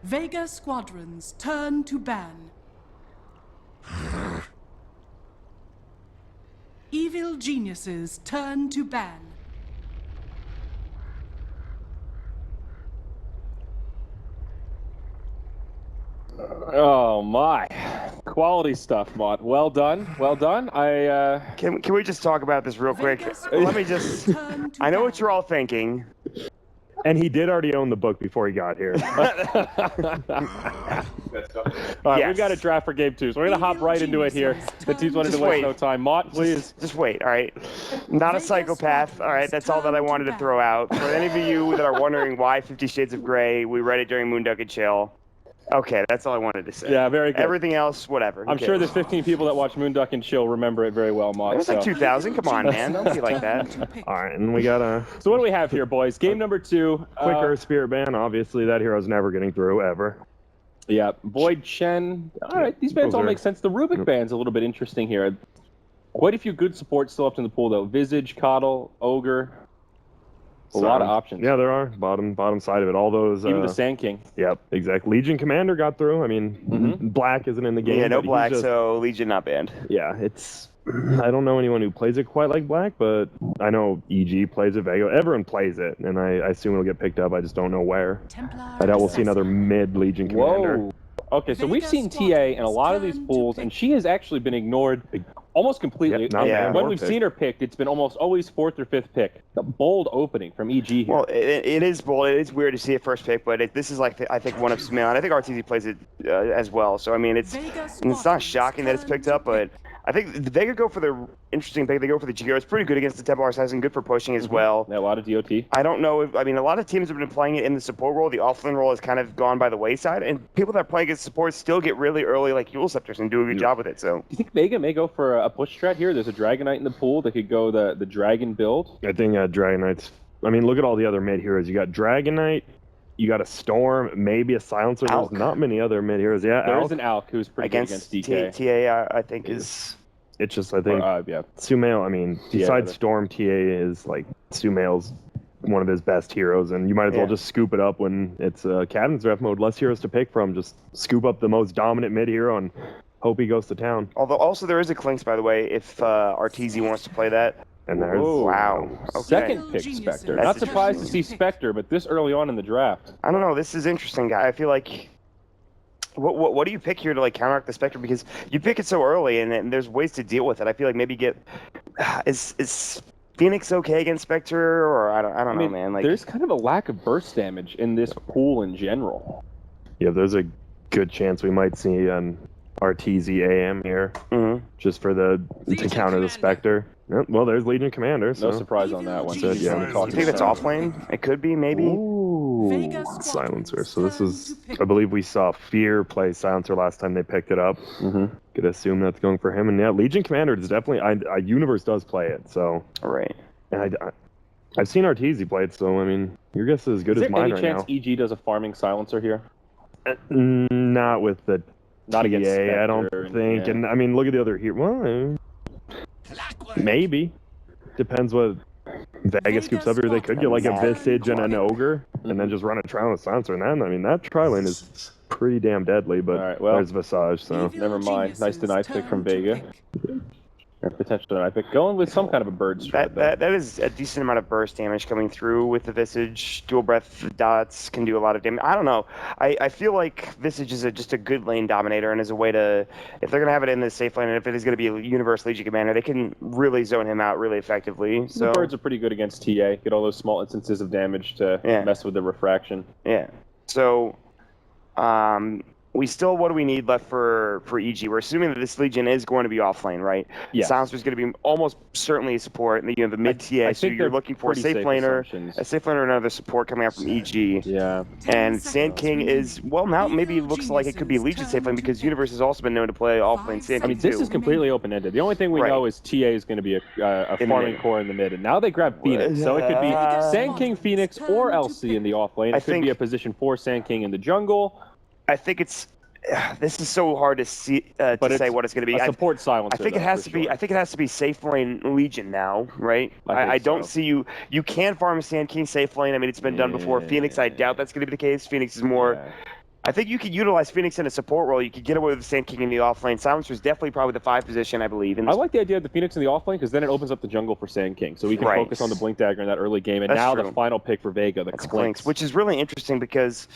Vega squadrons turn to ban. Evil geniuses turn to ban. Oh my, quality stuff, Mott. Well done, well done. Can we just talk about this real quick? Let me just. I know what you're all thinking. And he did already own the book before he got here. All right, we've got a draft for game 2, so we're gonna hop right into it here. The teams wanted to waste no time. Mott, please. Just wait, all right? Not a psychopath, all right? That's all that I wanted to throw out. For any of you that are wondering why 50 Shades of Grey, we read it during Moonduck and Chill. Okay, that's all I wanted to say. Yeah, very good. Everything else, whatever. I'm sure there's 15 people that watch Moonduck and Chill remember it very well, Mott. It was like 2,000. Come on, man. Don't be like that. All right, and we got a... So what do we have here, boys? Game number 2. Quicker Spirit Ban. Obviously, that hero's never getting through, ever. Yeah, Void, Shen. All right, these bans all make sense. The Rubik band's a little bit interesting here. Quite a few good supports still left in the pool, though. Visage, Coddle, Ogre. A lot of options. Yeah, there are. Bottom side of it. All those... Even the Sand King. Yep, exactly. Legion Commander got through. I mean, Black isn't in the game. Yeah, no Black, so Legion not banned. Yeah, it's... I don't know anyone who plays it quite like Black, but I know EG plays it, Vega. Everyone plays it, and I assume it'll get picked up. I just don't know where. I doubt we'll see another mid-Legion Commander. Whoa. Okay, so we've seen TA in a lot of these pools, and she has actually been ignored almost completely. Yep, when we've seen her picked, it's been almost always 4th or 5th pick. A bold opening from EG here. Well, it is bold. It is weird to see it first pick, but this is like, I think, one of Smale, and I think RTZ plays it as well. So, I mean, it's not shocking that it's picked up, but I think Vega go for the interesting pick. They go for the GR. It's pretty good against the Templar Assassin, good for pushing as well. Yeah, a lot of DOT. I don't know if, I mean, a lot of teams have been playing it in the support role. The offlane role has kind of gone by the wayside, and people that play against support still get really early, like Yule Scepters, and do a good job with it. So, do you think Vega may go for a push strat here? There's a Dragonite in the pool. They could go the Dragon build. I think Dragonite's... I mean, look at all the other mid heroes. You got Dragonite, you got a Storm, maybe a Silencer. Alk. There's not many other mid heroes. Yeah, There is an Alk who's pretty good against DK. TA, I think, is... It's just, I think, yeah. Sumail, I mean, besides Storm, TA is, like, Sumail's one of his best heroes, and you might as well just scoop it up when it's Cadence Ref mode. Less heroes to pick from. Just scoop up the most dominant mid hero and hope he goes to town. Although, also, there is a Clinks, by the way, if RTZ wants to play that. And there's... Wow. Okay. Second pick Spectre. Not surprised to see Spectre, but this early on in the draft. I don't know. This is interesting, guy. I feel like... What do you pick here to like counteract the Spectre? Because you pick it so early, and there's ways to deal with it. I feel like maybe get is Phoenix okay against Spectre, or I don't know, man. Like there's kind of a lack of burst damage in this pool in general. Yeah, there's a good chance we might see an RTZ AM here, just for to counter the Spectre. Yep, well, there's Legion Commander. So. No surprise on that one. So, yeah, you think that's offlane? It could be, maybe. Ooh, Silencer. So this is, I believe we saw Fear play Silencer last time they picked it up. Could assume that's going for him. And yeah, Legion Commander is definitely, Universe does play it. So right. And I've seen RTZ play it. So I mean, your guess is as good as mine right now. Is there any chance EG does a farming Silencer here? Not with the against Spectre, I don't think. And I mean, look at the other here. Well, maybe. Depends what Vega scoops up here. They could get like a Visage and an Ogre, and then just run a Trial with Silencer. And then, I mean, that Tri-Lane is pretty damn deadly, but there's Visage, so. Never mind. Nice denied pick from Vega. Or potential denied pick. Going with some kind of a bird strat. That is a decent amount of burst damage coming through with the Visage. Dual Breath dots can do a lot of damage. I don't know. I feel like Visage is just a good lane dominator, and as a way to, if they're going to have it in the safe lane, and if it is going to be a Universe Legion Commander, they can really zone him out really effectively. So the birds are pretty good against TA. Get all those small instances of damage to mess with the refraction. Yeah. So, we still, what do we need left for EG? We're assuming that this Legion is going to be offlane, right? Yeah. Silencer is going to be almost certainly a support, and you have the mid TA, so you're looking for a safe laner, and another support coming out from EG. Yeah. And Sand King is, well, now maybe looks like it could be Legion safe lane because Universe has also been known to play offlane Sand King. I mean, this is completely open-ended. The only thing we know is TA is going to be a farming core in the mid, and now they grab Phoenix, so it could be Sand King, Phoenix, or LC in the offlane. It could be a position for Sand King in the jungle. I think it's. This is so hard to see to say what it's going to be. A support Silencer. I think it has to be. I think it has to be safe lane Legion now, right? I don't see you. You can farm Sand King safe lane. I mean, it's been done before. Phoenix, I doubt that's going to be the case. Phoenix is more. I think you could utilize Phoenix in a support role. You could get away with the Sand King in the offlane. Silencer is definitely probably the 5 position, I believe. I like the idea of the Phoenix in the offlane because then it opens up the jungle for Sand King, so we can focus on the Blink Dagger in that early game. And now the final pick for Vega, the Clinks, which is really interesting because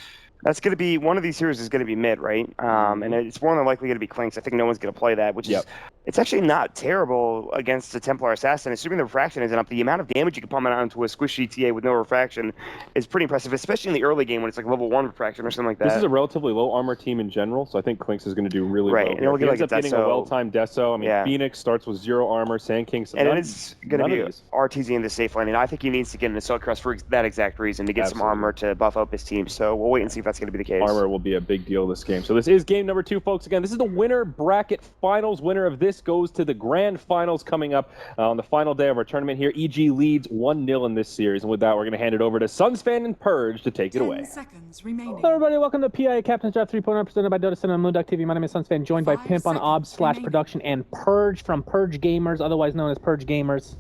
that's going to be one of these heroes is going to be mid, right? And it's more than likely going to be Clinks. I think no one's going to play that, which is it's actually not terrible against the Templar Assassin. Assuming the refraction isn't up, the amount of damage you can pump onto a squishy TA with no refraction is pretty impressive, especially in the early game when it's like level 1 refraction or something like that. This is a relatively low armor team in general, so I think Clinks is going to do really well. And he'll get ends up getting a well-timed Deso. I mean, Phoenix starts with 0 armor, Sand King. And it's going to be RTZ in the safe lane, and I think he needs to get an Assault Crest for that exact reason, to get some armor to buff up his team. So we'll wait and see if that's going to be the case. Armor will be a big deal this game. So this is game number 2, folks. Again, this is the winner bracket finals. Winner of this goes to the grand finals coming up on the final day of our tournament here. EG leads 1-0 in this series. And with that, we're going to hand it over to Sunsfan and Purge to take it away. 10 seconds remaining. Hello, everybody. Welcome to PIA Captain's Draft 3.0 presented by Dota Center on Moonduck TV. My name is Sunsfan, joined by Pimp on OBS/production and Purge from Purge Gamers, otherwise known as Purge Gamers.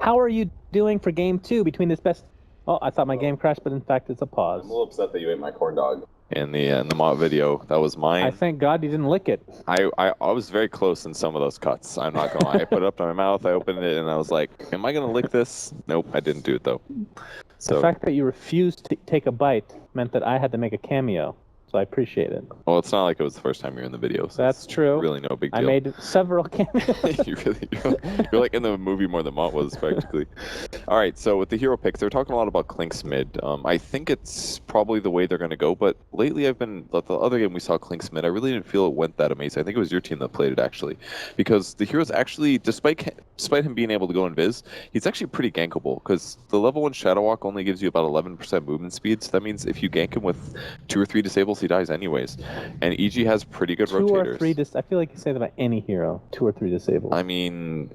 How are you doing for game 2 between this best... Oh, I thought my game crashed, but in fact, it's a pause. I'm a little upset that you ate my corn dog. In the Mott video, that was mine. I thank God you didn't lick it. I was very close in some of those cuts. I'm not gonna lie. I put it up to my mouth, I opened it, and I was like, "Am I gonna lick this?" Nope, I didn't do it though. So the fact that you refused to take a bite meant that I had to make a cameo. So I appreciate it. Well, it's not like it was the first time you're in the video. So that's true. Really no big deal. I made several cameos. you're like in the movie more than Mott was, practically. All right, so with the hero picks, they're talking a lot about Clinks mid. I think it's probably the way they're going to go, but lately the other game we saw Clinks mid, I really didn't feel it went that amazing. I think it was your team that played it, actually. Because the hero's actually, despite him being able to go invis, he's actually pretty gankable, because the level 1 Shadow Walk only gives you about 11% movement speed, so that means if you gank him with 2 or 3 disables, he dies anyways. And EG has pretty good rotators. 2 or 3 I feel like you say that about any hero. 2 or 3 disables. I mean,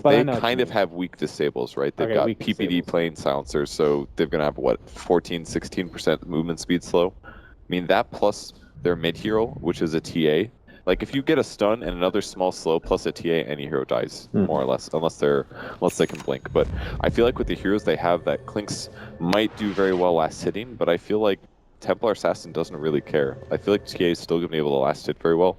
they kind of have weak disables, right? They've got PPD playing silencers, so they're going to have, what, 14, 16% movement speed slow? I mean, that plus their mid hero, which is a TA. Like, if you get a stun and another small slow plus a TA, any hero dies, more or less, unless they can blink. But I feel like with the heroes they have, that Clinks might do very well last hitting, but I feel like Templar Assassin doesn't really care. I feel like TA is still going to be able to last hit very well,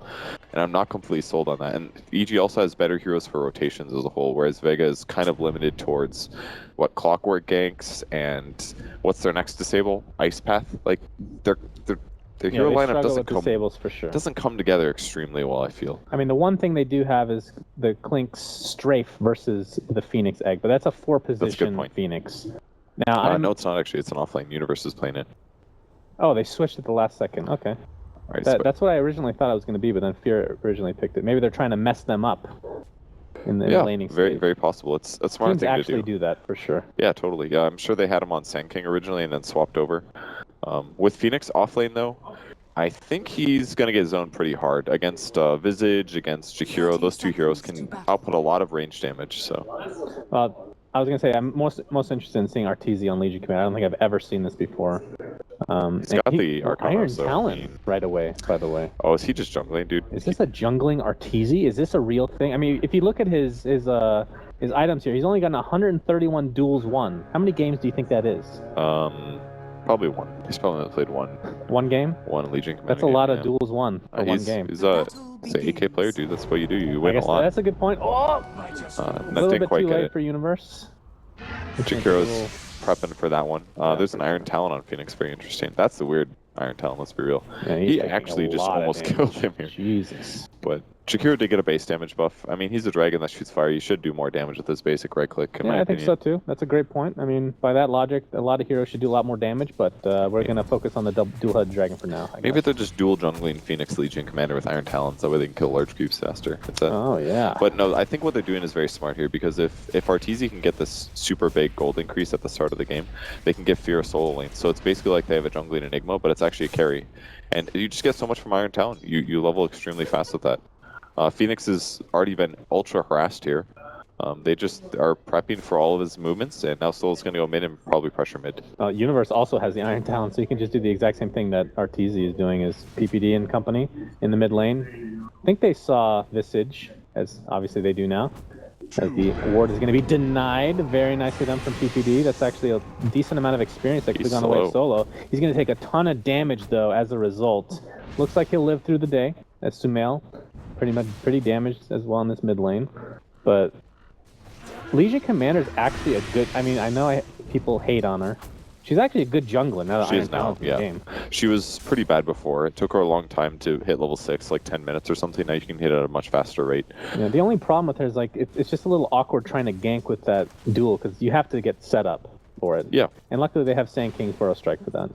and I'm not completely sold on that. And EG also has better heroes for rotations as a whole, whereas Vega is kind of limited towards what clockwork ganks and what's their next disable? Ice Path. Like their hero lineup doesn't come together extremely well, I feel. I mean, the one thing they do have is the Clinks strafe versus the Phoenix Egg, but that's a 4-position Phoenix. Now, no, it's not actually. It's an offlane. Universe is playing it. Oh, they switched at the last second. Okay. Right, that's what I originally thought it was going to be, but then Fear originally picked it. Maybe they're trying to mess them up in the laning stage. Very possible. It's a smart thing to do. Actually do that for sure. Yeah, totally. Yeah, I'm sure they had him on Sand King originally and then swapped over. With Phoenix offlane though, I think he's going to get zoned pretty hard against Visage, against Jakiro. Those 2 heroes can output a lot of range damage. So. I was going to say, I'm most interested in seeing RTZ on Legion Command. I don't think I've ever seen this before. He's got the Iron Talon right away, by the way. Oh, is he just jungling, dude? Is this a jungling RTZ? Is this a real thing? I mean, if you look at his items here, he's only gotten 131 duels won. How many games do you think that is? Probably 1. He's probably only played 1. 1 game? 1 Legion Command. That's a lot of duels won for 1 game. He's an AK player, dude. That's what you do. You win a lot. That's a good point. Oh! That a little bit too late for Universe. Jakiro's prepping for that one. There's an Iron Talon on Phoenix. Very interesting. That's the weird Iron Talon, let's be real. Yeah, he actually just almost killed him here. Jesus. But Jakiro did get a base damage buff. I mean, he's a dragon that shoots fire. You should do more damage with this basic right click, in my opinion. I think so too. That's a great point. I mean, by that logic, a lot of heroes should do a lot more damage, but we're going to focus on the dual-head dragon for now. Maybe they're just dual jungling Phoenix Legion Commander with Iron Talons. That way they can kill large creeps faster. Oh, yeah. But no, I think what they're doing is very smart here, because if RTZ can get this super big gold increase at the start of the game, they can get Fear solo lane. So it's basically like they have a jungling Enigma, but it's actually a carry. And you just get so much from Iron Talon. You level extremely fast with that. Phoenix has already been ultra harassed here. They just are prepping for all of his movements, and now Soul's going to go mid and probably pressure mid. Universe also has the Iron Talon, so you can just do the exact same thing that RTZ is doing as PPD and company in the mid lane. I think they saw Visage, as obviously they do now. As the award is going to be denied. Very nicely done from PPD. That's actually a decent amount of experience that could have gone away solo. He's going to take a ton of damage, though, as a result. Looks like he'll live through the day. That's Sumail. Pretty damaged as well in this mid lane. But Legion Commander is actually a good... I mean, I know people hate on her. She's actually a good jungler now that she is now, yeah. Game. She was pretty bad before. It took her a long time to hit level 6, like 10 minutes or something. Now you can hit at a much faster rate. Yeah, the only problem with her is like it's just a little awkward trying to gank with that duel because you have to get set up for it. Yeah. And luckily they have Sand King's Burrow Strike for that.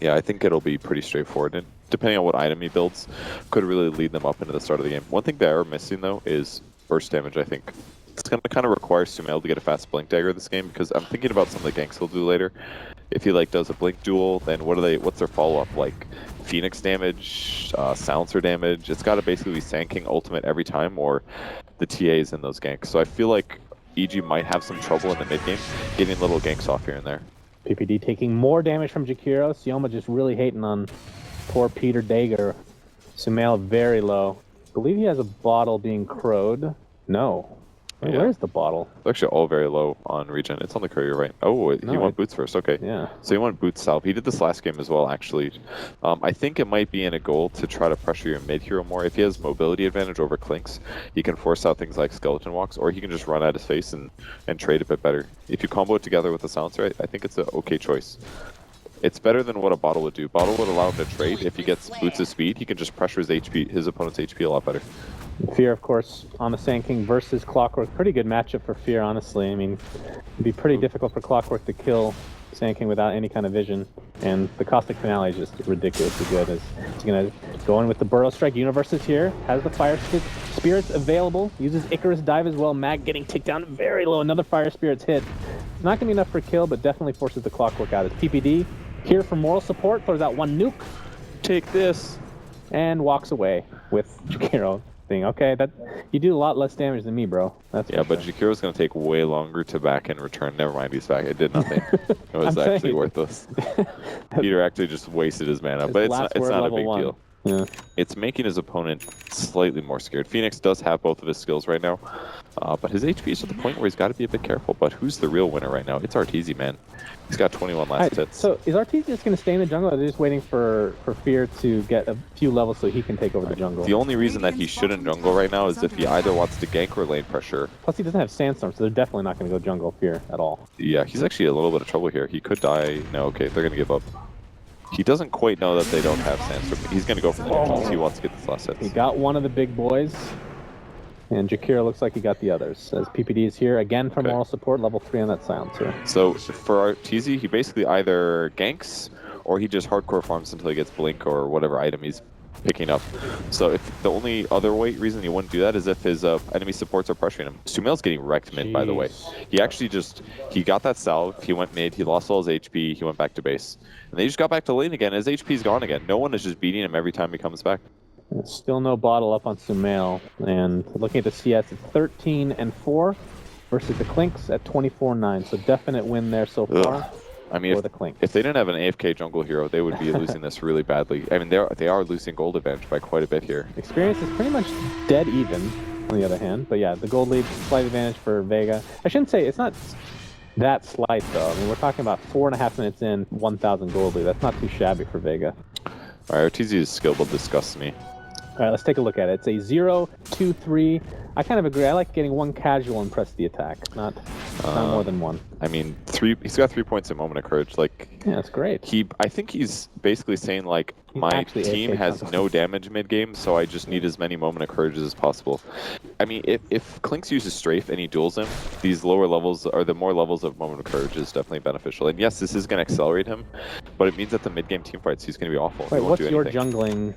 Yeah, I think it'll be pretty straightforward. And depending on what item he builds, could really lead them up into the start of the game. One thing they are missing, though, is burst damage, I think. It's going to kind of require Sumail to get a fast blink dagger this game because I'm thinking about some of the ganks he'll do later. If he like does a blink duel, then what's their follow-up? Like Phoenix damage, silencer damage. It's got to basically be Sand King ultimate every time or the TAs in those ganks. So I feel like EG might have some trouble in the mid game getting little ganks off here and there. PPD taking more damage from Jakiro. Sioma just really hating on poor Peter Dagger. Sumail very low. I believe he has a bottle being crowed. No. Wait, yeah. Where's the bottle? It's actually all very low on regen. It's on the courier, right? Oh, he went boots first. Okay. Yeah. So he went boots south. He did this last game as well, actually. I think it might be in a goal to try to pressure your mid hero more. If he has mobility advantage over Clinks, he can force out things like skeleton walks, or he can just run at his face and trade a bit better. If you combo it together with the silencer, I think it's an okay choice. It's better than what a bottle would do. Bottle would allow him to trade. If he gets boots of speed, he can just pressure his opponent's HP a lot better. Fear, of course, on the Sand King versus Clockwork. Pretty good matchup for Fear, honestly. I mean, it'd be pretty difficult for Clockwork to kill Sand King without any kind of vision. And the Caustic Finale is just ridiculously good. He's going to go in with the Burrow Strike. Universe is here. Has the Fire Spirits available. Uses Icarus Dive as well. Mag getting ticked down very low. Another Fire Spirits hit. It's not going to be enough for kill, but definitely forces the Clockwork out. It's PPD here for moral support. Throws out one nuke. Take this. And walks away with Jakiro. Okay, that you do a lot less damage than me, bro. That's but Jakiro's going to take way longer to back in return. Never mind, he's back. It did nothing. It was actually worthless. Peter actually just wasted his mana, but it's not a big deal. Yeah. It's making his opponent slightly more scared. Phoenix does have both of his skills right now, but his HP is at the point where he's got to be a bit careful. But who's the real winner right now? It's Arteezy, man. He's got 21 last hits. So is Arteezy just going to stay in the jungle, or are they just waiting for Fear to get a few levels so he can take over the jungle? The only reason that he shouldn't jungle right now is if he either wants to gank or lane pressure. Plus he doesn't have Sandstorm, so they're definitely not going to go jungle Fear at all. Yeah, he's actually a little bit of trouble here. He could die. No, okay, they're going to give up. He doesn't quite know that they don't have Sandstorm. He's going to go for the because he wants to get this last hit. He got one of the big boys, and Jakiro looks like he got the others. As PPD is here again for moral support, level 3 on that silencer. So for Arteezy, he basically either ganks or he just hardcore farms until he gets blink or whatever item he's picking up. So if the only other reason he wouldn't do that is if his enemy supports are pressuring him. Sumail's getting wrecked mid, by the way. He actually he got that salve, he went mid, he lost all his HP, he went back to base. And they just got back to lane again. His HP's gone again. No one is just beating him every time he comes back. Still no bottle up on Sumail. And looking at the CS, it's 13-4 versus the Clinks at 24-9. So definite win there so far. I mean, if they didn't have an AFK jungle hero, they would be losing this really badly. I mean, they are losing gold advantage by quite a bit here. Experience is pretty much dead even, on the other hand. But yeah, the gold lead, slight advantage for Vega. I shouldn't say, it's not that slight, though. I mean, we're talking about 4.5 minutes in, 1,000 gold lead. That's not too shabby for Vega. All right, Arteezy's skill build disgusts me. All right, let's take a look at it. It's a 0-2-3. I kind of agree. I like getting one casual and press the attack, not more than one. I mean, he's got 3 points in Moment of Courage. Like, yeah, that's great. I think he's basically saying, like, my team has no damage mid-game, so I just need as many Moment of Courages as possible. I mean, if Clinks uses Strafe and he duels him, these lower levels, or the more levels of Moment of Courage is definitely beneficial. And yes, this is going to accelerate him, but it means that the mid-game team fights, he's going to be awful. Wait, what's your jungling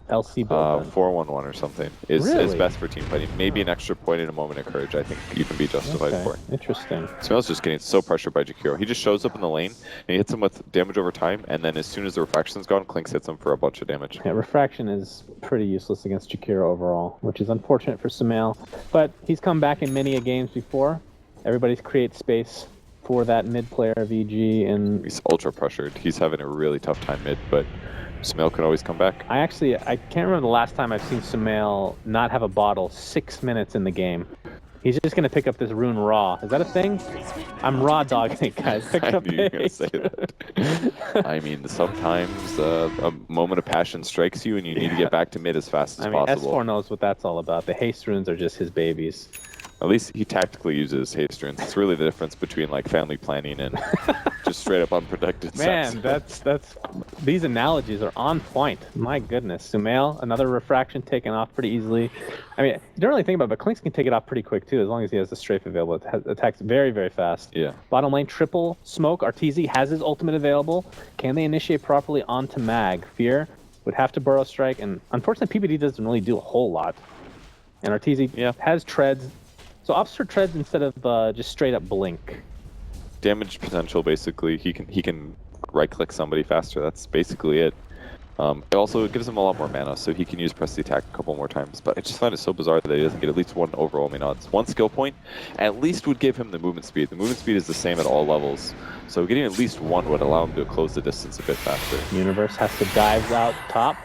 LC build? 4-1-1 or something is best for team fighting. Maybe an extra point in a Moment of Courage, I think you can be justified for. Interesting. Sumail's just getting so pressured by Jakiro. He just shows up in the lane, and he hits him with damage over time, and then as soon as the refraction's gone, Clinks hits him for a bunch of damage. Yeah, refraction is pretty useless against Jakiro overall, which is unfortunate for Sumail. But he's come back in many games before. Everybody creates space for that mid player of EG, and he's ultra pressured. He's having a really tough time mid, but Sumail can always come back. I can't remember the last time I've seen Sumail not have a bottle 6 minutes in the game. He's just gonna pick up this rune raw. Is that a thing? I'm raw dogging it, guys. Pick I up knew you were gonna say that. I mean, sometimes a moment of passion strikes you, and you need to get back to mid as fast as possible. S4 knows what that's all about. The haste runes are just his babies. At least he tactically uses haste runes. It's really the difference between like family planning and just straight up unprotected sex. Man, that's these analogies are on point. My goodness. Sumail, another refraction taken off pretty easily. I mean, you don't really think about it, but Klinks can take it off pretty quick too, as long as he has the strafe available. It attacks very, very fast. Yeah. Bottom lane, triple smoke. Arteezy has his ultimate available. Can they initiate properly onto Mag? Fear would have to burrow strike, and unfortunately PPD doesn't really do a whole lot. And Arteezy has treads. So Officer treads instead of just straight up blink. Damage potential, basically. He can right click somebody faster. That's basically it. It also gives him a lot more mana, so he can use press the attack a couple more times. But I just find it so bizarre that he doesn't get at least one overwhelming odds. One skill point at least would give him the movement speed. The movement speed is the same at all levels, so getting at least one would allow him to close the distance a bit faster. Universe has to dive out top.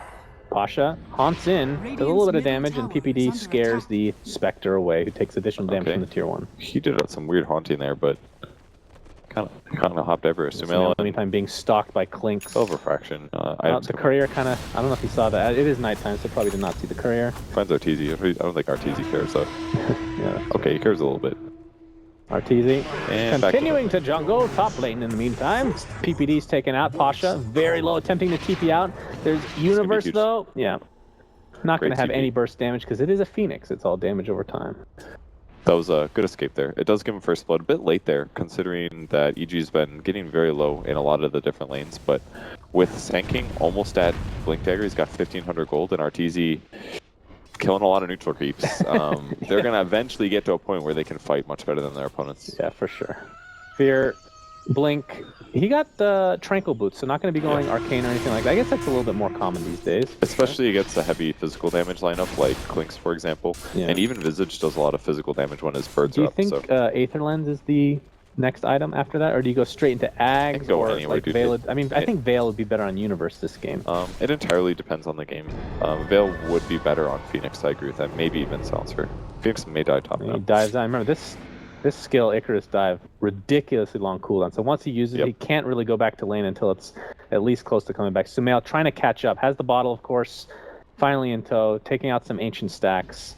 Pasha haunts in, does a little bit of damage, and PPD scares the Spectre away, who takes additional damage from the tier 1. He did some weird haunting there, but kind of hopped over. Sumail, anytime being stalked by Klinks. Overfraction. The courier kind of, I don't know if you saw that. It is nighttime, so probably did not see the courier. Finds Arteezy. I don't think Arteezy cares, though. Yeah. Okay, he cares a little bit. Arteezy and continuing to jungle top lane in the meantime. PPD's taken out. Pasha very low, attempting to TP out. There's Universe though. Yeah. Not going to have any burst damage because it is a Phoenix. It's all damage over time. That was a good escape there. It does give him first blood a bit late there, considering that EG's been getting very low in a lot of the different lanes. But with Sand King almost at Blink Dagger, he's got 1,500 gold, and Arteezy killing a lot of neutral creeps. They're going to eventually get to a point where they can fight much better than their opponents. Yeah, for sure. Fear, Blink. He got the Tranquil Boots, so not going to be going Arcane or anything like that. I guess that's a little bit more common these days. Especially against a heavy physical damage lineup like Klinks, for example. Yeah. And even Visage does a lot of physical damage when his birds are up. Do you think Aether Lens is the next item after that, or do you go straight into Ags or anywhere, like Veil? I mean, I think Veil would be better on Universe this game. It entirely depends on the game. Veil would be better on Phoenix, I agree with that. Maybe even Silencer. Phoenix may die top now. He dives down. Remember this skill, Icarus Dive, ridiculously long cooldown. So once he uses it, he can't really go back to lane until it's at least close to coming back. Sumail trying to catch up, has the bottle, of course, finally in tow, taking out some ancient stacks.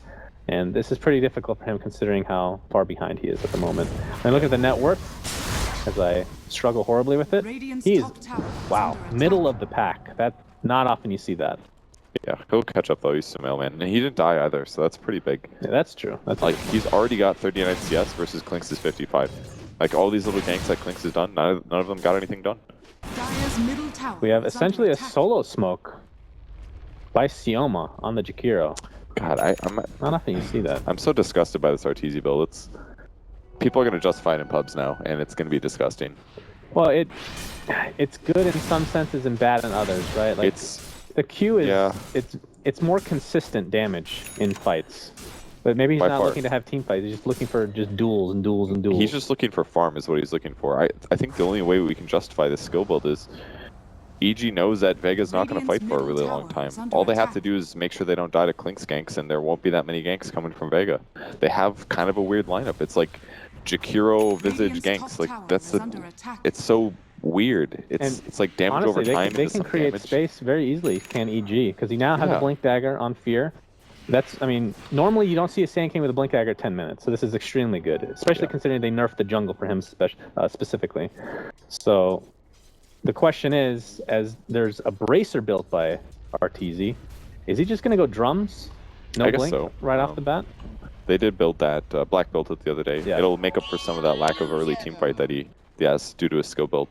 And this is pretty difficult for him considering how far behind he is at the moment. And look at the net worth as I struggle horribly with it. He's, wow, middle of the pack. That's not often you see that. Yeah, he'll catch up though. He's Sumail, man. And he didn't die either, so that's pretty big. Yeah, that's true. That's like, he's already got 39 CS versus Klinks is 55. Like, all these little ganks that Klinks has done, none of them got anything done. We have essentially a solo smoke by Sioma on the Jakiro. God, I'm not often you see that. I'm so disgusted by this Arteezy build. People are going to justify it in pubs now, and it's going to be disgusting. Well, it's good in some senses and bad in others, right? Like, the Q is it's more consistent damage in fights. But maybe he's not looking to have team fights. He's just looking for just duels and duels and duels. He's just looking for farm is what he's looking for. I think the only way we can justify this skill build is EG knows that Vega's not going to fight for a really long time. All they have to do is make sure they don't die to Klinks ganks, and there won't be that many ganks coming from Vega. They have kind of a weird lineup. It's like Jakiro, Visage ganks. Like, it's so weird. It's like damage honestly, over time. They can create space very easily, can EG, because he now has a Blink Dagger on Fear. I mean, normally you don't see a Sand King with a Blink Dagger at 10 minutes, so this is extremely good, especially considering they nerfed the jungle for him specifically. So the question is, as there's a Bracer built by Arteezy, is he just going to go drums? No Blink right off the bat? They did build that. Black built it the other day. Yeah. It'll make up for some of that lack of early team fight that he has due to his skill build.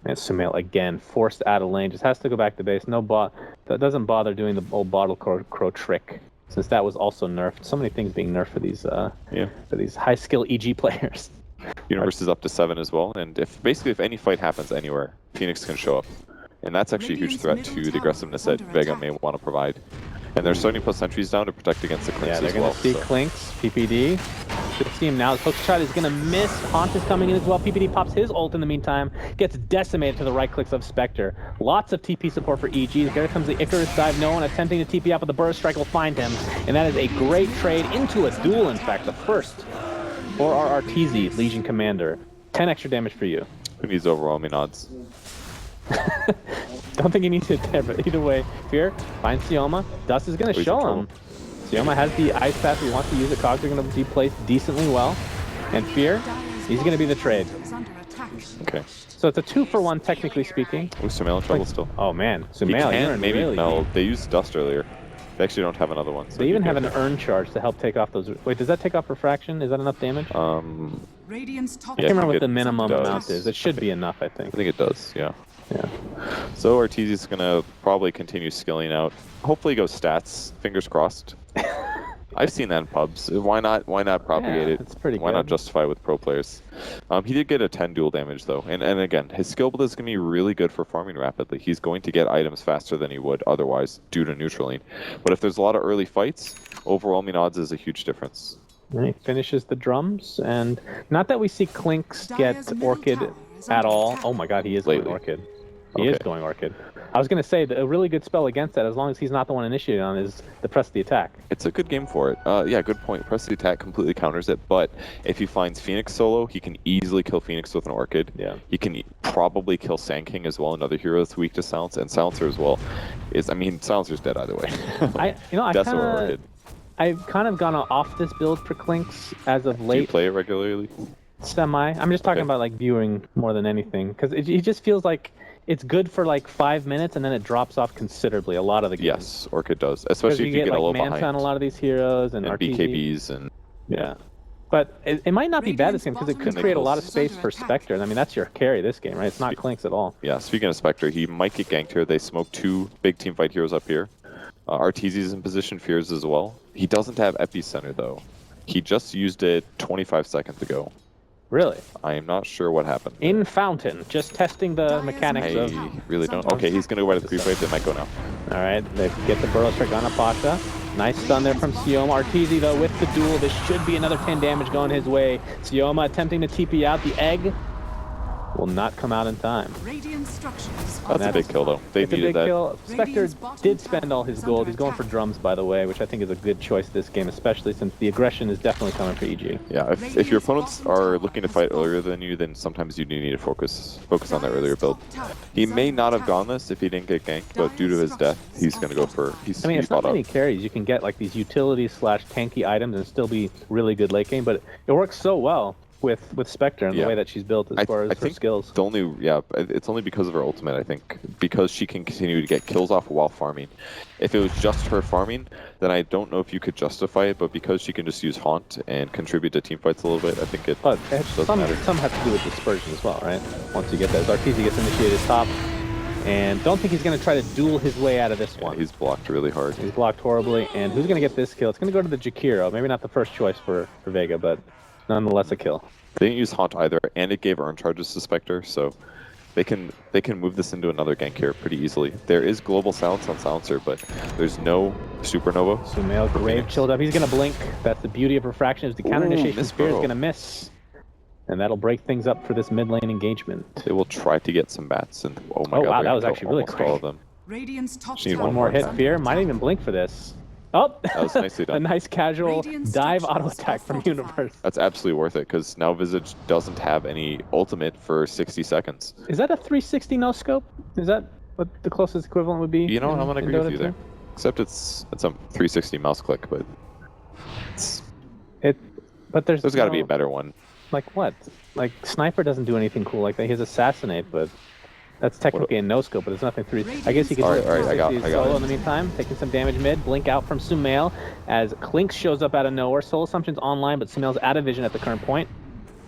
And Sumail again forced out of lane, just has to go back to base. That doesn't bother doing the old bottle crow trick, since that was also nerfed. So many things being nerfed for these high skill EG players. Universe is up to 7 as well, and if any fight happens anywhere, Phoenix can show up, and that's actually a huge threat to the aggressiveness that Vega may want to provide. And they're starting to put sentries down to protect against the Klinks as well. Yeah, they're going to see Klinks, PPD. Should see him now. His hook shot is going to miss. Haunt is coming in as well. PPD pops his ult in the meantime. Gets decimated to the right clicks of Spectre. Lots of TP support for EG. Here comes the Icarus dive. No one attempting to TP out, but the Burst Strike will find him. And that is a great trade into a duel, in fact. The first for our Arteezy Legion Commander. 10 extra damage for you. Who needs overwhelming odds? Don't think he needs it there, but either way, Fear finds Sioma. Dust is going to show him. Sioma has the Ice Path. He wants to use it. Cogs are going to be placed decently well. And Fear, he's going to be the trade. Okay. So it's a 2-for-1, technically speaking. Oh, Sumail in trouble still. Oh, man. Sumail, you're in maybe really meld. They used Dust earlier. They actually don't have another one. So they even have an Urn Charge to help take off those... Wait, does that take off Refraction? Is that enough damage? I Radiant's top can't remember what the minimum amount is. It should be enough, I think. I think it does, yeah. Yeah. So Arteezy's going to probably continue skilling out. Hopefully go stats. Fingers crossed. I've seen that in pubs. Why not propagate it? It's pretty Why good. not justify it with pro players? He did get a 10 dual damage though. And again, his skill build is going to be really good for farming rapidly. He's going to get items faster than he would otherwise due to neutraling. But if there's a lot of early fights, overwhelming odds is a huge difference. And he finishes the drums, and not that we see Clinks get Orchid at all. Oh my god, he is going Orchid. He is going Orchid. I was going to say, a really good spell against that, as long as he's not the one initiating on, is the Press the Attack. It's a good game for it. Yeah, good point. Press the Attack completely counters it, but if he finds Phoenix solo, he can easily kill Phoenix with an Orchid. Yeah. He can probably kill Sand King as well, another hero that's weak to Silence, and Silencer as well. Silencer's dead either way. I've kind of gone off this build for Clinks as of late. Do you play it regularly? Semi. I'm just talking about like viewing more than anything, because it just feels like it's good for like 5 minutes and then it drops off considerably a lot of the games. Yes, Orchid does, especially if you get like a little Manta behind. on a lot of these heroes and RTZ. BKBs and yeah. But it might not be bad this game because it could create a lot of space for Spectre. I mean, that's your carry this game, right? It's not Clinks at all. Yeah, speaking of Spectre, he might get ganked here. They smoke 2 big team fight heroes up here. Arteezy's in position, Fears as well. He doesn't have Epicenter though. He just used it 25 seconds ago. Really? I am not sure what happened. In Fountain, just testing the mechanics of... I really don't. Okay, he's going to go right to the creep wave. They might go now. All right, they get the Burrow Strike on Apasha. Nice stun there from Sioma. Arteezy, though, with the duel. This should be another 10 damage going his way. Sioma attempting to TP out. The egg will not come out in time. That's a big kill, though. They needed that. Kill. Spectre did spend all his gold. He's going for drums, by the way, which I think is a good choice this game, especially since the aggression is definitely coming for EG. Yeah, if your opponents are looking to fight earlier than you, then sometimes you do need to focus on that earlier build. He may not have gone this if he didn't get ganked, but due to his death, he's going to go for... I mean, it's not many carries. You can get like these utility/tanky items and still be really good late game, but it works so well with Spectre and the way that she's built as far as her skills. It's only because of her ultimate, I think, because she can continue to get kills off while farming. If it was just her farming, then I don't know if you could justify it, but because she can just use Haunt and contribute to team fights a little bit, I think it doesn't matter. Some have to do with dispersion as well, right? Once you get that, Arteezy gets initiated top, and don't think he's going to try to duel his way out of this one. He's blocked really hard. He's blocked horribly, and who's going to get this kill? It's going to go to the Jakiro. Maybe not the first choice for Vega, but nonetheless a kill. They didn't use Haunt either, and it gave Urn Charges to Spectre, so they can move this into another gank here pretty easily. There is Global Silence on Silencer, but there's no Supernova. Sumail Grave chilled up. He's going to blink. That's the beauty of Refraction, is the counter initiation spear is going to miss. And that'll break things up for this mid lane engagement. They will try to get some bats, and oh my god, wow, that was actually really quick. All of them. Need one more hit. Fear might even blink for this. Oh, that was nicely done. A nice casual dive auto attack from Universe. That's absolutely worth it, because now Visage doesn't have any ultimate for 60 seconds. Is that a 360 no scope? Is that what the closest equivalent would be? You know, I'm gonna agree with you there. Except it's a 360 mouse click, but there's got to be a better one. Like what? Like Sniper doesn't do anything cool like that. He has Assassinate, but that's technically a no-scope, but it's nothing through. I guess he can do it. I got Solo in the meantime, taking some damage mid. Blink out from Sumail as Clinks shows up out of nowhere. Soul Assumption's online, but Sumail's out of vision at the current point.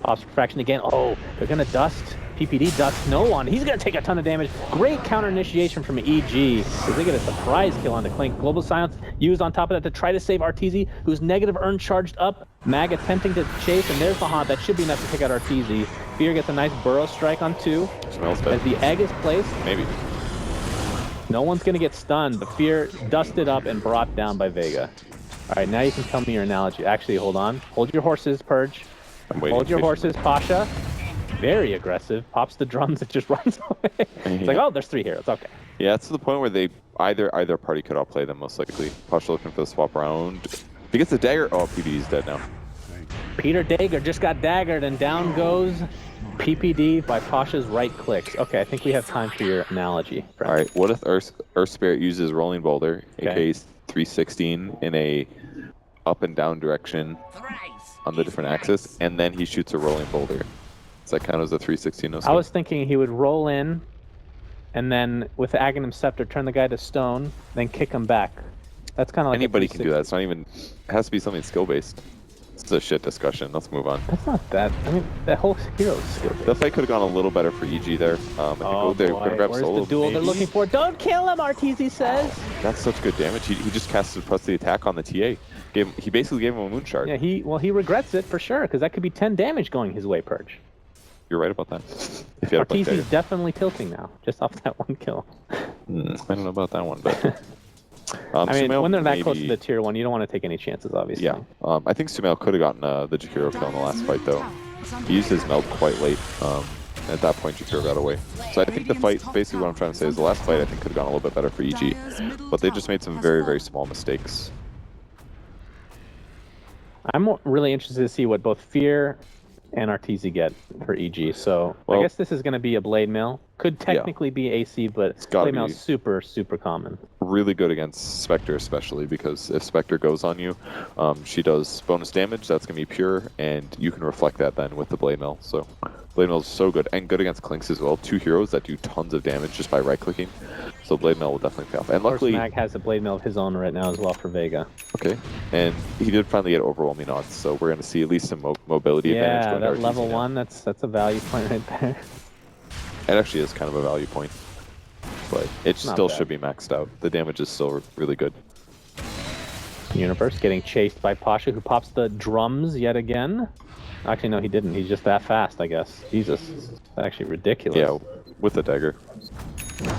Pops Refraction again. Oh, they're going to dust. PPD dust no one. He's going to take a ton of damage. Great counter initiation from EG as they get a surprise kill on the Clink. Global Silence used on top of that to try to save Arteezy, who's negative Urn charged up. Mag attempting to chase, and there's the Haunt. That should be enough to take out Arteezy. Fear gets a nice Burrow Strike on 2. Smells bad. As the egg is placed. Maybe. No one's going to get stunned, but Fear dusted up and brought down by Vega. All right, now you can tell me your analogy. Actually, hold on. Hold your horses, Purge. Hold your horses, Pasha. Very aggressive. Pops the drums, it just runs away. It's like, oh, there's 3 heroes. Okay. Yeah, it's to the point where they either party could outplay them most likely. Pasha looking for the swap around. He gets the dagger. Oh, PB's dead now. Peter Dagger just got daggered, and down goes PPD by Pasha's right clicks. Okay, I think we have time for your analogy. All right, what if Earth Spirit uses Rolling Boulder, aka 316, in a up and down direction on the different axis, and then he shoots a Rolling Boulder? Does that count as a 316? I was thinking he would roll in, and then with the Aghanim Scepter, turn the guy to stone, then kick him back. That's kind of like anybody can do that. It's not even. It has to be something skill based. It's a shit discussion. Let's move on. That's not that. I mean, that whole hero is skill based. The fight could have gone a little better for EG there. I think where's solo, the duel maybe. they're looking for? Don't kill him, RTZ says. That's such good damage. He just casted press the attack on the TA. He basically gave him a moon shard. Yeah, he regrets it for sure, because that could be 10 damage going his way, Purge. You're right about that. If you had RTZ's definitely tilting now, just off that one kill. I don't know about that one, but... I mean, when they're that close to the tier 1, you don't want to take any chances, obviously. Yeah. I think Sumail could have gotten the Jakiro kill in the last fight, though. He used his melt quite late. At that point, Jakiro got away. So I think the fight, basically what I'm trying to say is the last fight I think could have gone a little bit better for EG. But they just made some very, very small mistakes. I'm really interested to see what both Fear and Arteezy get for EG. So I guess this is going to be a Blade Mill. Could technically be AC, but Blade Mill's super, super common. Really good against Spectre, especially because if Spectre goes on you, she does bonus damage. That's going to be pure, and you can reflect that then with the Blade Mill. So Blade Mill is so good, and good against Clinks as well. 2 heroes that do tons of damage just by right-clicking. So Blade Mill will definitely pay off. And luckily, Mag has a Blade Mill of his own right now as well for Vega. Okay, and he did finally get overwhelming odds, so we're going to see at least some mobility advantage. Yeah, that level 1, that's a value point right there. It actually is kind of a value point, but it still should be maxed out. The damage is still really good. Universe getting chased by Pasha, who pops the drums yet again. Actually, no, he didn't. He's just that fast, I guess. Jesus, that's actually ridiculous. Yeah, with the dagger.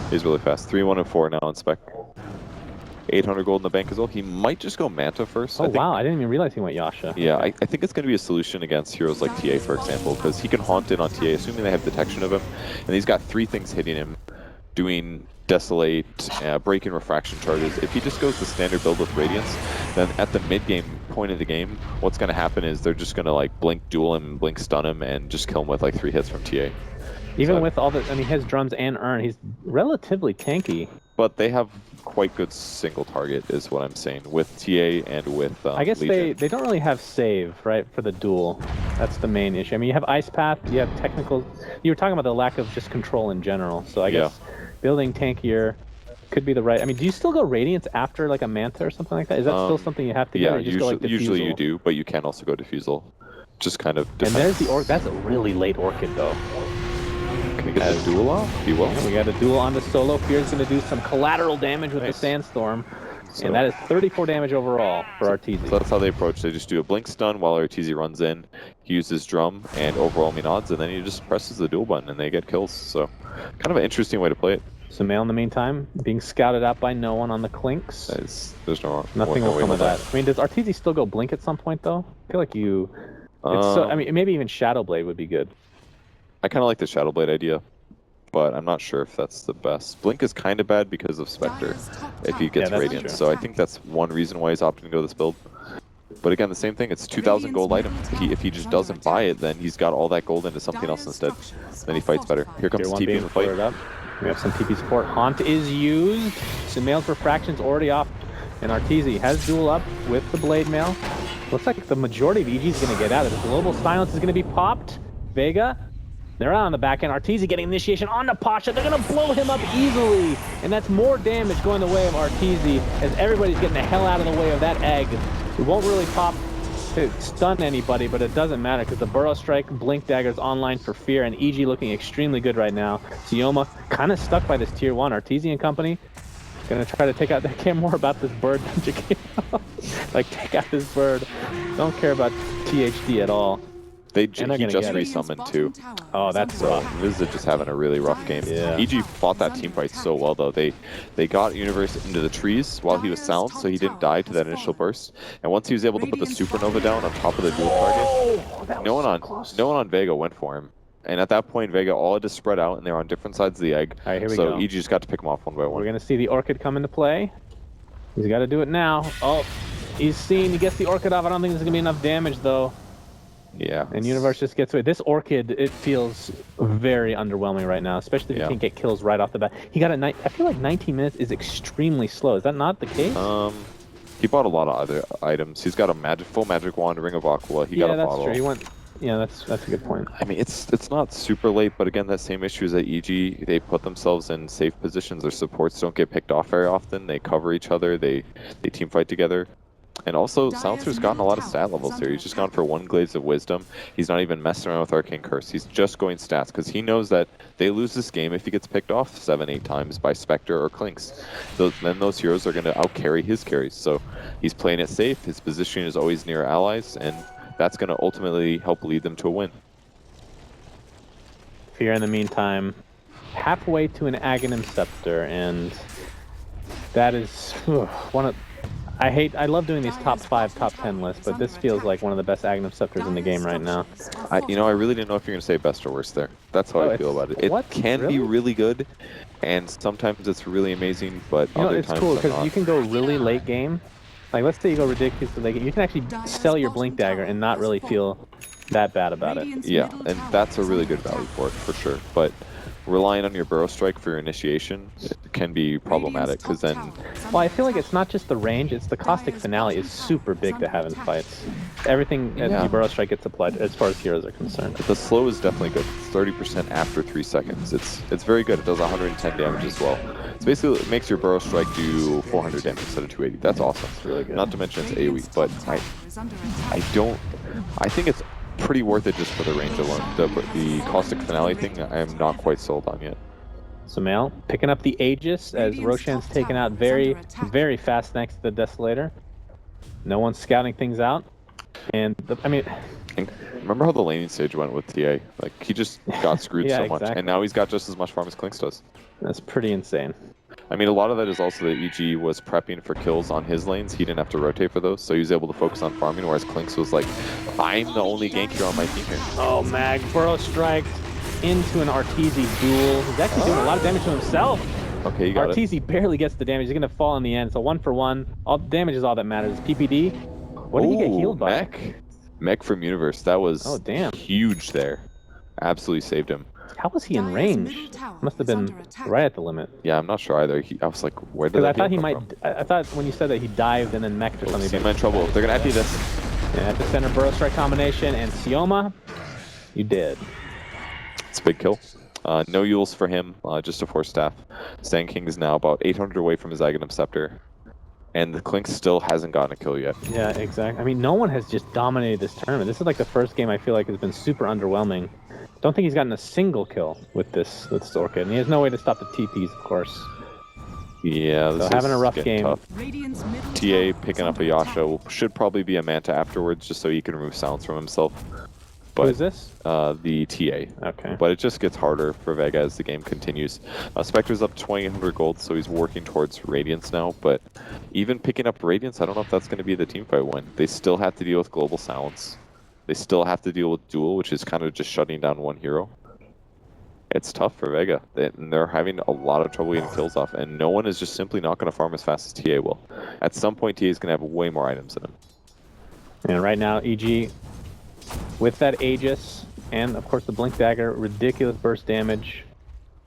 He's really fast. 3-1-4 now on Spec. 800 gold in the bank as well. He might just go Manta first. Oh, wow. I didn't even realize he went Yasha. Yeah, I think it's going to be a solution against heroes like TA, for example, because he can haunt in on TA, assuming they have detection of him. And he's got 3 things hitting him, doing Desolate, breaking refraction charges. If he just goes the standard build with Radiance, then at the mid-game point of the game, what's going to happen is they're just going to like blink duel him, blink stun him, and just kill him with like 3 hits from TA. Even with all the, I mean, his drums and Urn, he's relatively tanky. But they have quite good single target, is what I'm saying, with TA and with I guess Legion. they don't really have save, right, for the duel. That's the main issue. I mean, you have Ice Path, you have technical... You were talking about the lack of just control in general, so I guess building tankier could be the right... I mean, do you still go Radiance after, like, a Manta or something like that? Is that still something you have to get, or you just go, like, usually you do, but you can also go Diffusal. Just kind of... And there's the Orc... That's a really late Orchid, though. Can we get the duel off? He will. Yeah, we got a duel on the solo. Fear's going to do some collateral damage with the Sandstorm. And that is 34 damage overall for Arteezy. So that's how they approach. They just do a blink stun while Arteezy runs in. He uses drum and overwhelming odds, and then he just presses the duel button and they get kills. So kind of an interesting way to play it. Sumail, in the meantime, being scouted out by no one on the Clinks. There's nothing will come of that. I mean, does Arteezy still go blink at some point, though? I feel like you... I mean, maybe even Shadow Blade would be good. I kind of like the Shadow Blade idea, but I'm not sure if that's the best. Blink is kind of bad because of Spectre, if he gets Radiant, so I think that's one reason why he's opting to go this build. But again, the same thing, it's 2,000 gold item. If he just doesn't buy it, then he's got all that gold into something else instead. Then he fights better. Here comes TP in the fight. We have some TP support. Haunt is used. Sumail's Refraction's already off, and Arteezy has duel up with the Blade Mail. Looks like the majority of EG is going to get out of it. The Global Silence is going to be popped. Vega, they're out on the back end. Arteezy getting initiation onto Pasha. They're going to blow him up easily. And that's more damage going the way of Arteezy as everybody's getting the hell out of the way of that egg. It won't really pop to stun anybody, but it doesn't matter because the Burrow Strike, Blink Dagger's online for Fear, and EG looking extremely good right now. Sioma kind of stuck by this tier 1. Arteezy and company going to try to take out... They care more about this bird than Jakiro. Like, take out this bird. Don't care about THD at all. He just resummoned too. Oh, that's rough. Viz is just having a really rough game. Yeah. EG fought that team fight so well though. They got Universe into the trees while he was silenced, so he didn't die to that initial burst. And once he was able to put the Supernova down on top of the dual target, no one on Vega went for him. And at that point, Vega all had to spread out, and they were on different sides of the egg. All right, here we so go. EG just got to pick them off one by one. We're gonna see the Orchid come into play. He's got to do it now. Oh, he's seen. He gets the Orchid off. I don't think there's gonna be enough damage though. Yeah. And Universe just gets away. This Orchid, it feels very underwhelming right now, especially if you can't get kills right off the bat. He got I feel like 19 minutes is extremely slow. Is that not the case? He bought a lot of other items. He's got a full magic wand, Ring of Aquila. He got a bottle. True. He went. Yeah, that's a good point. I mean, it's not super late, but again, that same issue is at EG. They put themselves in safe positions. Their supports don't get picked off very often. They cover each other. They team fight together. And also, Silencer's gotten a lot of stat levels here. He's just gone for 1 Glaives of Wisdom. He's not even messing around with Arcane Curse. He's just going stats, because he knows that they lose this game if he gets picked off 7-8 times by Spectre or Clinks. Then those heroes are going to out-carry his carries. So he's playing it safe. His position is always near allies, and that's going to ultimately help lead them to a win. Fear, in the meantime, halfway to an Aghanim Scepter, and that is one of... I love doing these top 5, top 10 lists, but this feels like one of the best Aghanim Scepters in the game right now. I really didn't know if you're going to say best or worst there. That's how I feel about it. It can be really good, and sometimes it's really amazing, but other times it's cool because you can go really late game. Like, let's say you go ridiculously late game. You can actually sell your Blink Dagger and not really feel that bad about it. Yeah, and that's a really good value for it, for sure. But relying on your Burrow Strike for your initiation can be problematic, because then... Well, I feel like it's not just the range, it's the Caustic Finale is super big to have in fights. Everything as your Burrow Strike gets applied as far as heroes are concerned. The slow is definitely good. It's 30% after 3 seconds. It's very good. It does 110 damage as well. It's basically, it makes your Burrow Strike do 400 damage instead of 280. That's awesome. It's really good. Not to mention it's AoE, but I think it's pretty worth it just for the range alone. The Caustic Finale thing, I'm not quite sold on yet. Sumail picking up the Aegis as Roshan's taken out very, very fast next to the Desolator. No one's scouting things out. And, remember how the laning stage went with TA? Like, he just got screwed so much. And now he's got just as much farm as Clinks does. That's pretty insane. I mean, a lot of that is also that EG was prepping for kills on his lanes. He didn't have to rotate for those, so he was able to focus on farming, whereas Clinks was like, I'm the only gank hero on my team here. Oh, Mag, Burrow Strike into an Arteezy duel. He's actually doing a lot of damage to himself. Okay, you got Arteezy barely gets the damage. He's going to fall in the end, so 1 for 1. All damage is all that matters. PPD, what did he get healed by? Mech from Universe. That was huge there. Absolutely saved him. How was he in range? Must have been right at the limit. Yeah, I'm not sure either. I was like, where did that come from? I thought when you said that he dived and then meched or something. He's in trouble. They're going to empty this. Yeah, at the center Burrow Strike combination, and Sioma, you did. It's a big kill. No Yules for him, just a 4-staff. Sand King is now about 800 away from his Aghanim Scepter. And the Clink still hasn't gotten a kill yet. Yeah, exactly. I mean, no one has just dominated this tournament. This is like the first game I feel like has been super underwhelming. Don't think he's gotten a single kill with this Orchid, and he has no way to stop the TPs, of course. Yeah, this so having a rough game. Tough. TA picking up a Yasha should probably be a Manta afterwards, just so he can remove silence from himself. But, who is this? The TA. Okay. But it just gets harder for Vega as the game continues. Spectre's up 2,800 gold, so he's working towards Radiance now. But even picking up Radiance, I don't know if that's going to be the teamfight win. They still have to deal with Global Silence. They still have to deal with Duel, which is kind of just shutting down one hero. It's tough for Vega. They're having a lot of trouble getting kills off, and no one is just simply not going to farm as fast as TA will. At some point, TA is going to have way more items in him. And right now, EG, with that Aegis, and of course the Blink Dagger, ridiculous burst damage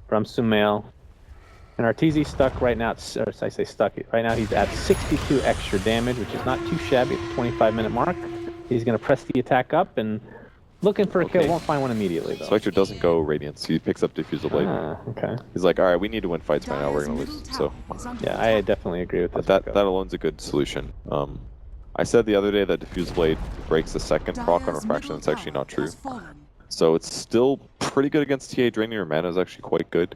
from Sumail. And Arteezy stuck right now, I say stuck, right now he's at 62 extra damage, which is not too shabby at the 25-minute mark. He's going to press the attack up and looking for a kill. Won't find one immediately, though. Spectre doesn't go Radiance. He picks up Diffusal Blade. Okay. He's like, all right, we need to win fights right now. We're going to lose. So yeah, I definitely agree with this. That alone's a good solution. I said the other day that Diffusal Blade breaks the second proc on Refraction. That's actually not true. So it's still pretty good against TA. Draining your mana is actually quite good.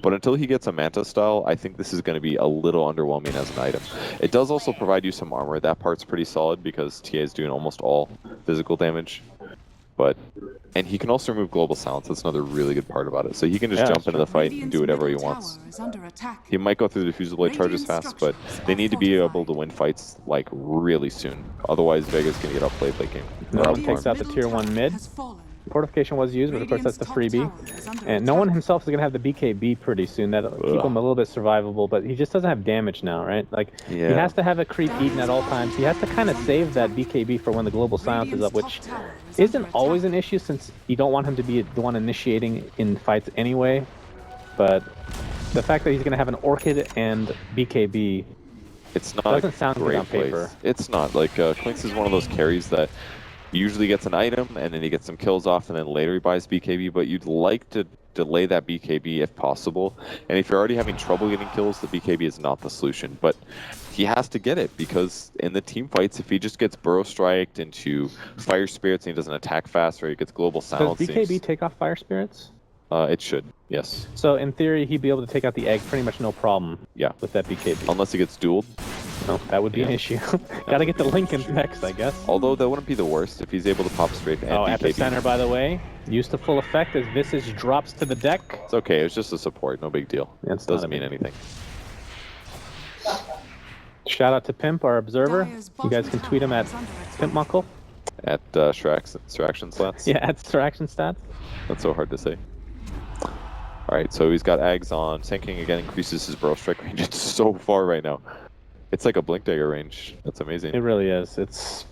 But until he gets a Manta style, I think this is going to be a little underwhelming as an item. It does also provide you some armor. That part's pretty solid because TA is doing almost all physical damage. And he can also remove Global Silence. That's another really good part about it. So he can just jump into the fight and do whatever he wants. He might go through the Diffusal Blade charges fast, but they need to be able to win fights like really soon. Otherwise, Vega's going to get outplayed late game. No one takes out the tier 1 mid. Fortification was used, but of course that's the freebie. And no one himself is going to have the BKB pretty soon. That'll keep him a little bit survivable, but he just doesn't have damage now, right? Like, he has to have a creep eaten at all times. He has to kind of save that BKB for when the global silence is up, which isn't always an issue since you don't want him to be the one initiating in fights anyway. But the fact that he's going to have an Orchid and BKB, it's not doesn't sound good on paper. Place. It's not. Like, Clinks is one of those carries that usually gets an item, and then he gets some kills off, and then later he buys BKB, but you'd like to delay that BKB if possible. And if you're already having trouble getting kills, the BKB is not the solution. But he has to get it, because in the team fights, if he just gets Burrow Striked into Fire Spirits and he doesn't attack fast, or he gets Global Silence... Does BKB take off Fire Spirits? It should, yes. So in theory, he'd be able to take out the egg pretty much no problem with that BKB. Unless he gets dueled. No, that would be an issue. Gotta get the Lincoln next, I guess. Although that wouldn't be the worst if he's able to pop straight and BKB. Epicenter, by the way, used to full effect as Visage drops to the deck. It's okay, it's just a support, no big deal. It doesn't mean anything. Shout out to Pimp, our observer. You guys can tweet him at PimpMuckle. At Suraction Stats? Yeah, at Suraction Stats. That's so hard to say. Alright, so he's got Ags on. Sand King again increases his Burrow Strike range. It's so far right now. It's like a Blink Dagger range. That's amazing. It really is. It's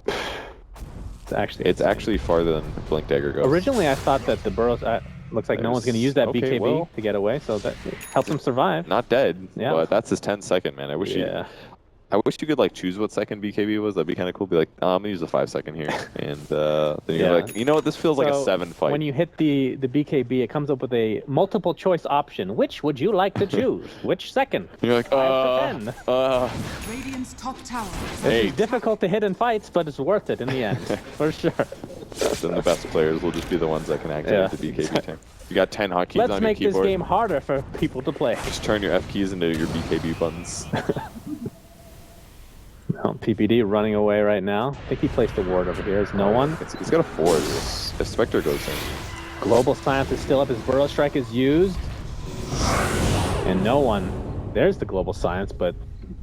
actually farther than Blink Dagger goes. Originally, I thought that the Burrows... looks like no one's going to use that BKB to get away, so that helps him survive. Not dead, but that's his 10-second, man. I wish I wish you could like choose what second BKB was. That'd be kind of cool. Be like, I'm gonna use the 5-second here, and then you're like, you know what? This feels like a 7 fight. When you hit the BKB, it comes up with a multiple choice option. Which would you like to choose? Which second? And you're like, 5 to 10. Radiant's top tower. It's difficult to hit in fights, but it's worth it in the end, for sure. Then the best players will just be the ones that can activate the BKB time. You got 10 hotkeys on your keyboard. Let's make this game harder for people to play. Just turn your F keys into your BKB buttons. PPD running away right now. I think he placed a ward over here. Is no one? He's got a force. If Spectre goes in. Global Silence is still up. His Burrow Strike is used. And no one. There's the Global Silence, but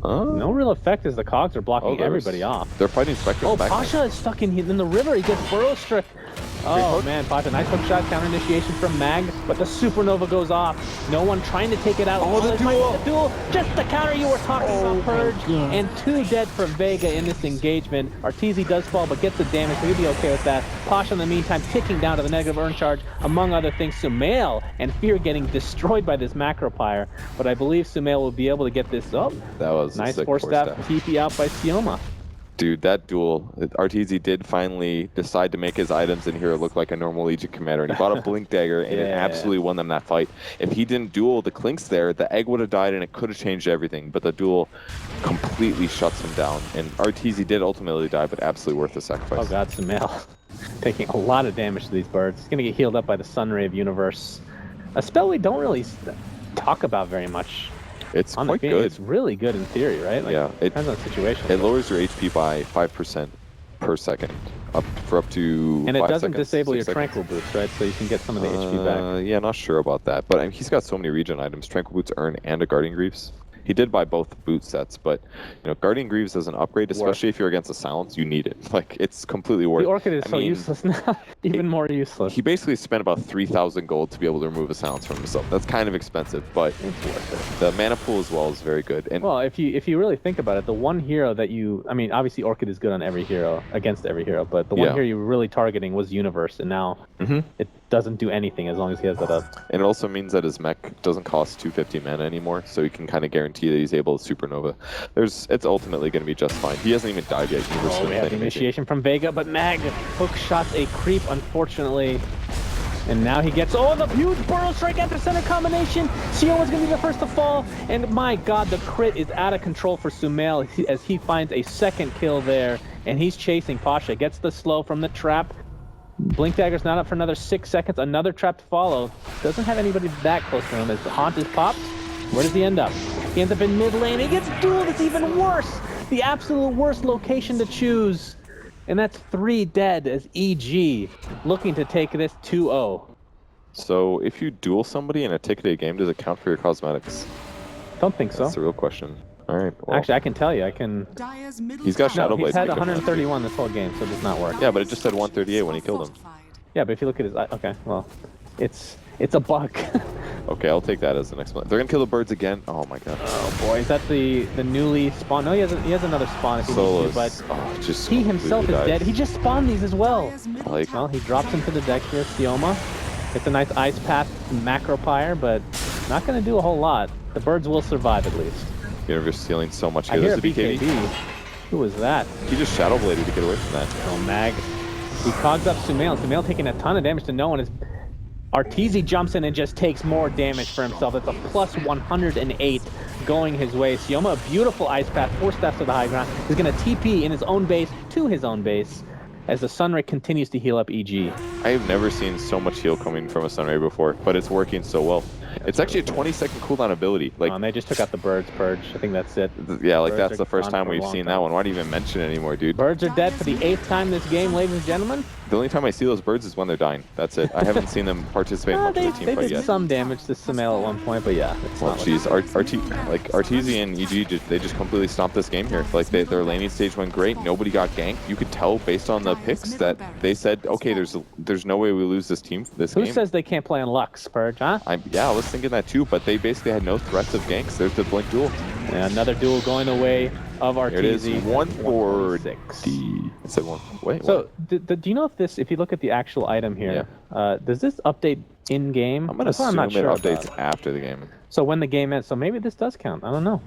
no real effect as the cogs are blocking everybody off. They're fighting Spectre. Pasha is stuck in the river. He gets Burrow Strike. Oh man, Pasha, nice hook shot, counter initiation from Mag, but the Supernova goes off. No one trying to take it out. The duel! Just the counter you were talking about, Purge. And 2 dead from Vega in this engagement. Arteezy does fall, but gets the damage, so he'll be okay with that. Pasha, in the meantime, ticking down to the negative urn charge, among other things. Sumail and Fear getting destroyed by this Macropyre, but I believe Sumail will be able to get this up. That was nice force staff TP out by Sioma. Dude, that duel, Arteezy did finally decide to make his items in here look like a normal Legion commander, and he bought a Blink Dagger, and it absolutely won them that fight. If he didn't duel the Clinks there, the egg would have died, and it could have changed everything, but the duel completely shuts him down, and Arteezy did ultimately die, but absolutely worth the sacrifice. Oh god, Sumail taking a lot of damage to these birds. He's going to get healed up by the Sunray of Universe. A spell we don't really talk about very much. It's quite good. It's really good in theory, right? Like, it depends on the situation. It lowers your HP by 5% per second, up to and it 5 doesn't seconds, disable your 6 seconds. Tranquil Boots, right? So you can get some of the HP back. Yeah, not sure about that, but I mean, he's got so many regen items. Tranquil Boots earn and a Guardian Greaves. He did buy both boot sets, but Guardian Greaves as an upgrade, especially if you're against a silence, you need it. Like, it's completely worth it. The Orchid is useless now, even more useless. He basically spent about 3,000 gold to be able to remove a silence from himself. That's kind of expensive, but it's worth it. The mana pool as well is very good. And well, if you really think about it, the one hero that obviously Orchid is good on every hero, against every hero, but the one hero you were really targeting was Universe, and now it doesn't do anything as long as he has that up. And it also means that his mech doesn't cost 250 mana anymore, so he can kind of guarantee that he's able to Supernova. It's ultimately going to be just fine. He hasn't even died yet. We have the initiation from Vega, but Mag hook shots a creep, unfortunately. And now he gets, the huge Burrow Strike after center combination. Sioma's going to be the first to fall. And my god, the crit is out of control for Sumail as he finds a second kill there. And he's chasing Pasha. Gets the slow from the trap. Blink Dagger's not up for another 6 seconds. Another trap to follow. Doesn't have anybody that close to him as the Haunt is popped. Where does he end up? He ends up in mid lane. He gets dueled. It's even worse. The absolute worst location to choose. And that's 3 dead as EG looking to take this 2-0. So if you duel somebody in a ticketed game, does it count for your cosmetics? Don't think so. That's the real question. All right. Well, actually, I can tell you. I can. He's got Shadow Blade. He's had 131 this whole game, so it does not work. Yeah, but it just said 138 when he killed him. Yeah, but if you look at his... Okay, well, it's a bug. Okay, I'll take that as the next one. They're gonna kill the birds again. Oh my god. Oh boy, is that the newly spawned? No, he has another spawn if he needs to, but just he himself is dead. He just spawned these as well. Like, Well, he drops into the deck here, Sioma. It's a nice ice path macro pyre, but not going to do a whole lot. The birds will survive at least. Universe stealing so much I here. hear a There's a BKB. Who was that? He just Shadow Bladed to get away from that. Oh, Mag. He cogs up Sumail. Sumail taking a ton of damage to no one. Arteezy jumps in and just takes more damage for himself. It's a plus 108 going his way. Sioma, a beautiful ice path, 4 steps to the high ground. He's going to TP in his own base to his own base as the Sunray continues to heal up EG. I have never seen so much heal coming from a Sunray before, but it's working so well. It's actually a 20-second cooldown ability. Like, they just took out the birds purge. I think that's it. Yeah, like Birds that's the first time we've seen that one. Why do you even mention it anymore, dude? Birds are dead for the 8th time this game, ladies and gentlemen. The only time I see those birds is when they're dying. That's it. I haven't seen them participate in much of the team They fight did yet. some damage to Sumail at one point, but yeah. It's Well, not jeez, Arteezy and EG, they just completely stomped this game here. Like, their laning stage went great. Nobody got ganked. You could tell based on the picks that they said, okay, there's no way we lose this team this game. Who says they can't play on Lux, Purge, huh? Yeah, I was thinking that too, but they basically had no threats of ganks. There's the Blink duel. Yeah, another duel going away of Arteezy. Here it is, 140. It said one. Wait, so, do you know if you look at the actual item here, does this update in-game? I'm going to assume it updates after the game. So when the game ends, so maybe this does count. I don't know.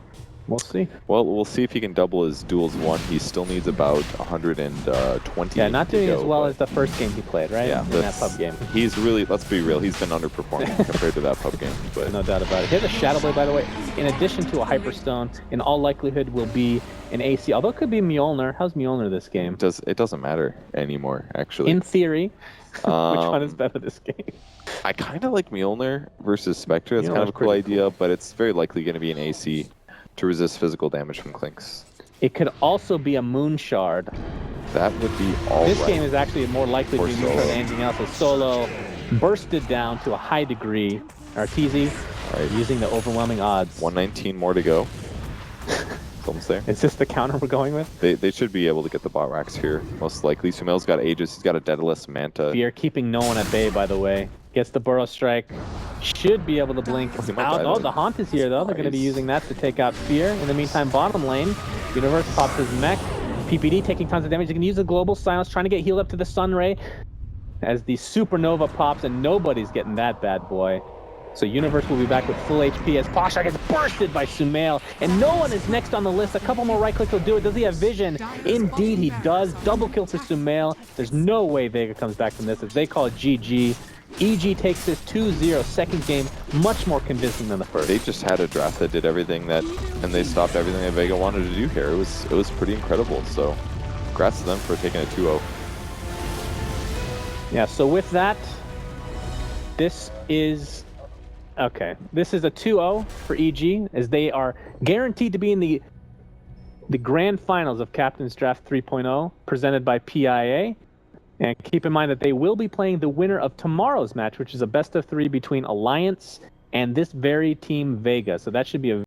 We'll see. Well, we'll see if he can double his duels 1. He still needs about 120. Yeah, not doing as well as the first game he played, right? Yeah, in that pub game. He's really, let's be real, he's been underperforming compared to that pub game. But no doubt about it. Here's a Shadow Blade, by the way. In addition to a Hyperstone, in all likelihood will be an AC. Although it could be Mjolnir. How's Mjolnir this game? It doesn't matter anymore, actually. In theory, which one is better this game? I kind of like Mjolnir versus Spectre. It's kind of a cool idea, but it's very likely going to be an AC to resist physical damage from Clinks. It could also be a Moon Shard. That would be all This game is actually more likely to be Moon Shard than anything else. As Solo bursted down to a high degree. Arteezy using the overwhelming odds. 119 more to go. Almost there. Is this the counter we're going with? They should be able to get the bot racks here, most likely. Sumail's got Aegis, he's got a Daedalus, Manta. Fear keeping no one at bay, by the way. Gets the Burrow Strike. Should be able to blink out. Oh, the Haunt is here, though. They're going to be using that to take out Fear. In the meantime, bottom lane, Universe pops his mech. PPD taking tons of damage. They can use the Global Silence, trying to get healed up to the Sunray as the Supernova pops, and nobody's getting that bad boy. So Universe will be back with full HP as Pasha gets bursted by Sumail, and no one is next on the list. A couple more right clicks will do it. Does he have vision? Indeed he does. Double kill for Sumail. There's no way Vega comes back from this as they call it GG. EG takes this 2-0 second game, much more convincing than the first. They just had a draft that did everything and they stopped everything that Vega wanted to do here. It was pretty incredible. So, congrats to them for taking a 2-0. Yeah. So with that, this is a 2-0 for EG as they are guaranteed to be in the grand finals of Captain's Draft 3.0 presented by PIA. And keep in mind that they will be playing the winner of tomorrow's match, which is a best-of-3 between Alliance and this very team Vega. So that should be a